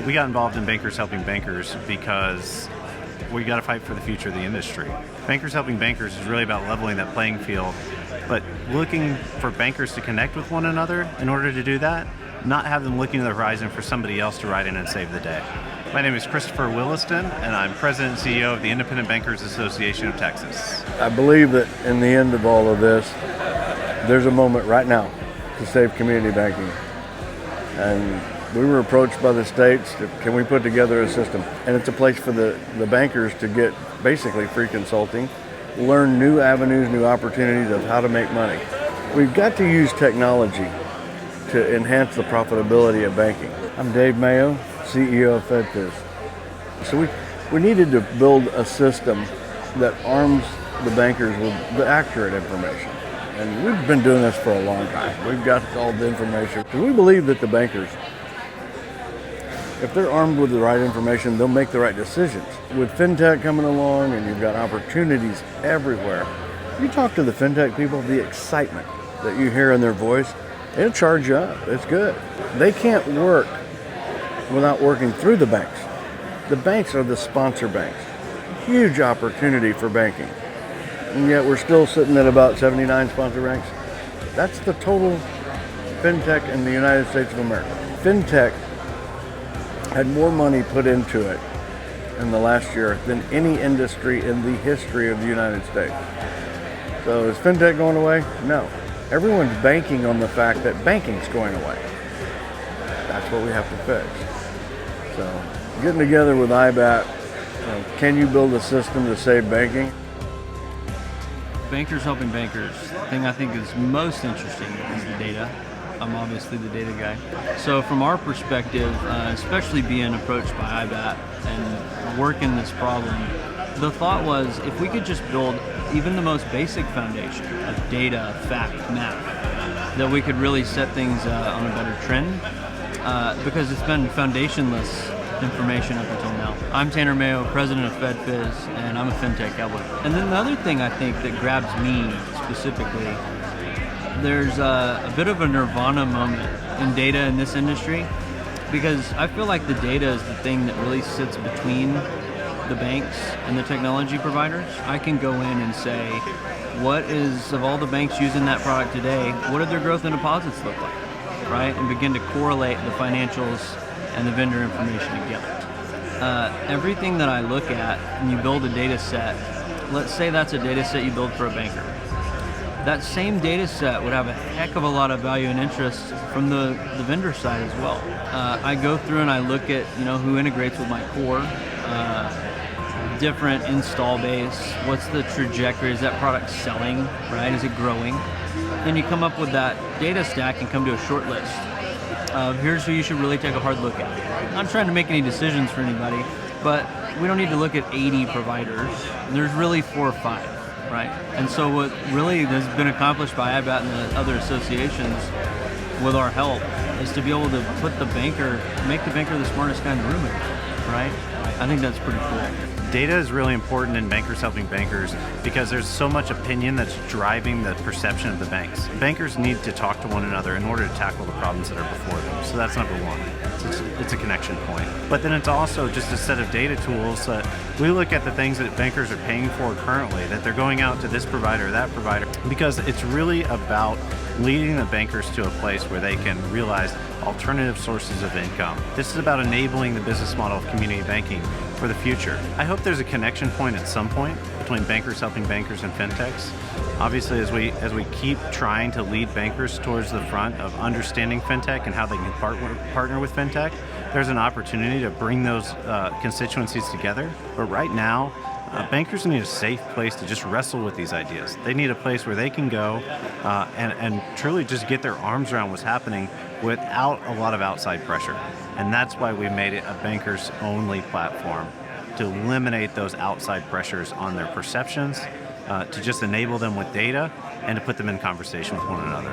We got involved in Bankers Helping Bankers because we got to fight for the future of the industry. Bankers Helping Bankers is really about leveling that playing field, but looking for bankers to connect with one another in order to do that, not have them looking to the horizon for somebody else to ride in and save the day. My name is Christopher Williston, and I'm President and CEO of the Independent Bankers Association of Texas. I believe that in the end of all of this, there's a moment right now to save community banking. And we were approached by the states, can we put together a system? And it's a place for the bankers to get basically free consulting, learn new avenues, new opportunities of how to make money. We've got to use technology to enhance the profitability of banking. I'm Dave Mayo, CEO of FedFiz. So we needed to build a system that arms the bankers with the accurate information. And we've been doing this for a long time. We've got all the information. We believe that the bankers, if they're armed with the right information, they'll make the right decisions. With FinTech coming along and you've got opportunities everywhere, you talk to the FinTech people, the excitement that you hear in their voice, it'll charge you up. It's good. They can't work without working through the banks. The banks are the sponsor banks. Huge opportunity for banking. And yet we're still sitting at about 79 sponsor banks. That's the total FinTech in the United States of America. FinTech had more money put into it in the last year than any industry in the history of the United States. So is FinTech going away? No. Everyone's banking on the fact that banking's going away. That's what we have to fix. So getting together with IBAT, can you build a system to save banking? Bankers Helping Bankers, the thing I think is most interesting is the data. I'm obviously the data guy. So from our perspective, especially being approached by IBAT and working this problem, the thought was if we could just build even the most basic foundation of data, fact, map, that we could really set things on a better trend, because it's been foundationless information up until now. I'm Tanner Mayo, president of FedFiz, and I'm a FinTech cowboy. And then the other thing I think that grabs me specifically, there's a bit of a nirvana moment in data in this industry, because I feel like the data is the thing that really sits between the banks and the technology providers. I can go in and say, what is, of all the banks using that product today, what did their growth in deposits look like, right? And begin to correlate the financials and the vendor information together. Everything that I look at, and you build a data set, let's say that's a data set you build for a banker. That same data set would have a heck of a lot of value and interest from the vendor side as well. I go through and I look at who integrates with my core, different install base, what's the trajectory, is that product selling, right? Is it growing? Then you come up with that data stack and come to a short list of here's who you should really take a hard look at. I'm not trying to make any decisions for anybody, but we don't need to look at 80 providers. There's really 4 or 5, right? And so what really has been accomplished by IBAT and the other associations with our help is to be able to put the banker, make the banker the smartest guy in the room again, right? I think that's pretty cool. Data is really important in Bankers Helping Bankers because there's so much opinion that's driving the perception of the banks. Bankers need to talk to one another in order to tackle the problems that are before them. So that's number one. It's a connection point. But then it's also just a set of data tools that we look at the things that bankers are paying for currently, that they're going out to this provider, that provider, because it's really about leading the bankers to a place where they can realize alternative sources of income. This is about enabling the business model of community banking for the future. I hope there's a connection point at some point between Bankers Helping Bankers and FinTechs. Obviously, as we keep trying to lead bankers towards the front of understanding FinTech and how they can partner with FinTech, there's an opportunity to bring those constituencies together. But right now, bankers need a safe place to just wrestle with these ideas. They need a place where they can go and truly just get their arms around what's happening without a lot of outside pressure. And that's why we made it a bankers-only platform, to eliminate those outside pressures on their perceptions, to just enable them with data, and to put them in conversation with one another.